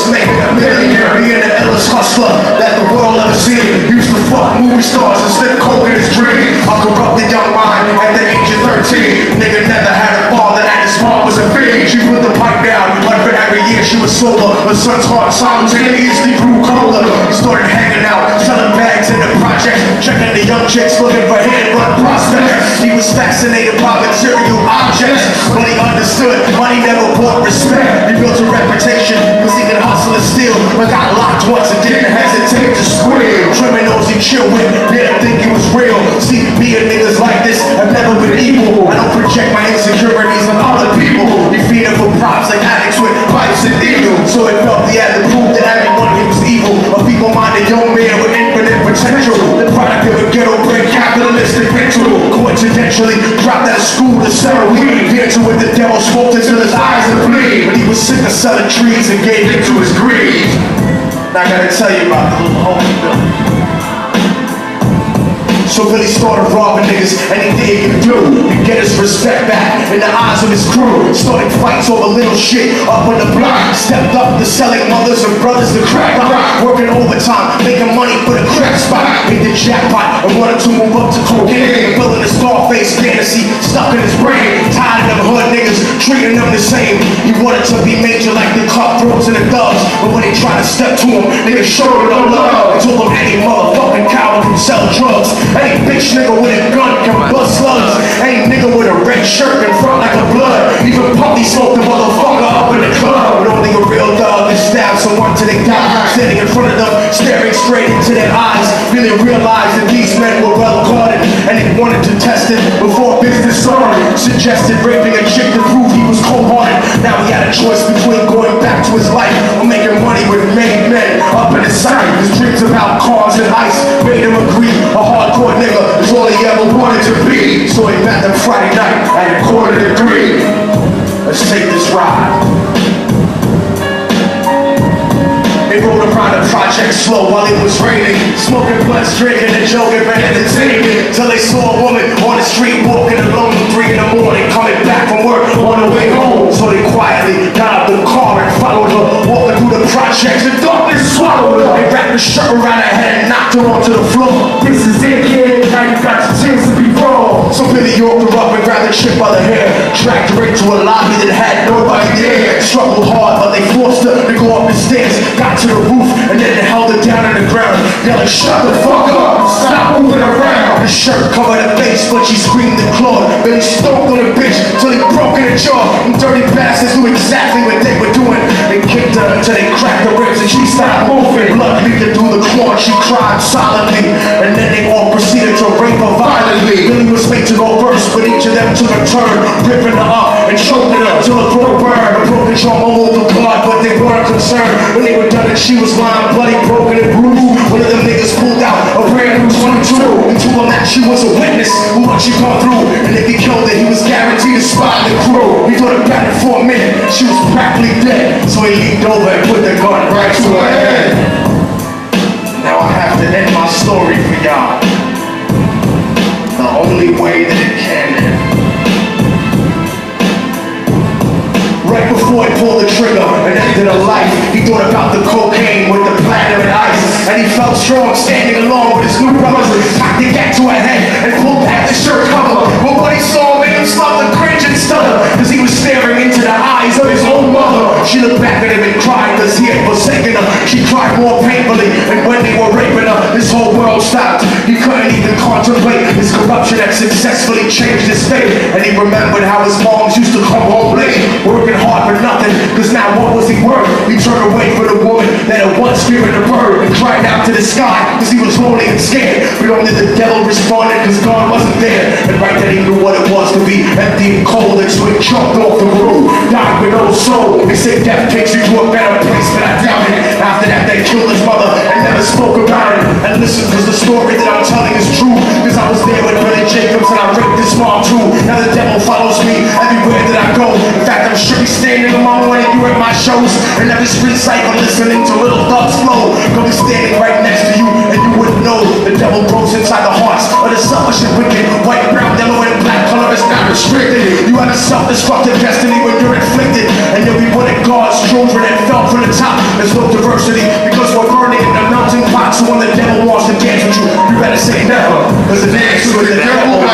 was making a millionaire. Being the illest hustler that the world ever seen. Used to fuck movie stars and slip coke in his dream. A corrupted young mind at the age of 13. Nigga never had a father and his mom was a fiend. She put the pipe down, but for every year she was sober. Her son's heart simultaneously grew colder. He started hanging out, selling bags in the projects, checking the young chicks looking for hand-run prospects. He was fascinated by material objects, but he understood money never bought respect. He built a reputation because he could hustle and steal, but got locked once and didn't hesitate to squeal. Criminals he chill with didn't think he was real. See, me and niggas like this have never been equal. I don't project my insecurities on other people. He feed them for props like addicts with pipes and needles. So it felt he had to prove to everyone he was evil. A people-minded young man with infinite potential. The product of a ghetto-bred capitalistic ritual. Coincidentally, dropped out of school to sell weed. Dancing with the devil, smoked until his eyes would bleed. But he was sick of selling trees and gave into his greed. Now I gotta tell you about the little homie Billy. So Billy started robbing niggas, anything he could do to get his respect back in the eyes of his crew. Started fights over little shit up on the block. Stepped up to selling mothers and brothers to crack rock. Working overtime, making money for the crack spot. Hit the jackpot and wanted to move up to cocaine. Building a Scarface fantasy stuck in his brain. Tired of them hood niggas treating them the same. He wanted to be major like the cutthroats and the thugs. But when they tried to step to him, niggas showed him no love. And told him any motherfucking coward can sell drugs. Any bitch nigga with a gun can bust slugs. Any nigga with a red shirt in front like a blood. Even Puppy smoked the motherfucker up in the club. But only a real dog can stab someone till they die. Standing in front of them, staring straight into their eyes. Really realized that these men were well guarded, and he wanted to test it before business started. Suggested raping a chick to prove he was cold-hearted. Now he had a choice between going back to his life or making money with made men up in his sight. His dreams about cars and ice made him agree a hardcore nigga is all he ever wanted to be. So he met them Friday night at 2:45. Let's take this ride. They rode around the project slow while it was raining, smoking blunts, drinking and joking for entertainment. Till they saw a woman on the street walking alone at 3 in the morning, coming back from work on the way home. So they quietly got out the car and followed her, walking through the projects and darkness swallowed her. They wrapped the shirt around her head and knocked her onto the floor. This is it, kid, now you got your chance to be wrong. So Billy yoked her up and grabbed the chick by the hair, dragged her into a lobby that had nobody there. Struggled hard, but they forced her to go up the stairs. Got to the roof and then held her down on the ground, yelling, "Shut the fuck up! Stop moving around!" Her shirt covered her face, but she screamed and clawed. Billy stomped on the bitch till he broke in her jaw. And dirty bastards knew exactly what they were doing. They kicked her until they cracked her ribs and she stopped moving. Blood leaking through the claw, she cried silently. And then they all proceeded to rape her violently. Billy was made to go first, but each of them took a turn, ripping her up and choking her till her throat burned. The broken trauma moved the blood, but they weren't concerned. When they were done and she was lying bloody, broken and bruised, one of them niggas pulled out a brand new 22 and told him that she was a witness who what she come through, and if he killed her, he was guaranteed a spot in the crew. He thought about it for a minute, she was practically dead, so he leaned over and put the gun right to her head. Now I have to end my story for y'all the only way that it can end. Right before he pulled the trigger and ended her life, he thought about the cocaine with the platinum and ice. And he felt strong standing alone with his new brothers. Cocked the gat to her head and pulled back the shirt cover. But what he saw made him stop and cringe and stutter, cause he was staring into the eyes of his own mother. She looked back at him and cried cause he had forsaken her. She cried more painfully, and when they were raping her, his whole world stopped. He couldn't even contemplate his corruption that successfully changed his fate. And he remembered how his moms used to come home late, working hard for nothing, cause now what was he worth? He turned away from the woman that had once given the bird and cried out to the sky cause he was lonely and scared. But only the devil responded cause God wasn't there. And right then he knew what it was to be empty and cold, and so he jumped off the roof, died with no soul. They say death takes you to a better place, but I doubt it. After that they killed his mother and never spoke about it. And listen, cause the story that I'm telling is true, cause I was there with Billy Jacobs and I raped his mom too. Now the devil follows me everywhere that I go. In fact, I'm sure he's standing along when you at my shows. And every street cycle listening to Little Thugs flow. Gonna be standing right next to you and you wouldn't know the devil grows inside the hearts of the selfish and wicked. White, brown, yellow, and black color is not restricted. You have a self-destructive destiny when you're inflicted, and you'll be one of God's children and fell from the top. There's no diversity because we're burning in a melting pot. So when the devil wants to dance with you, you better say never. Cause the dance with the devil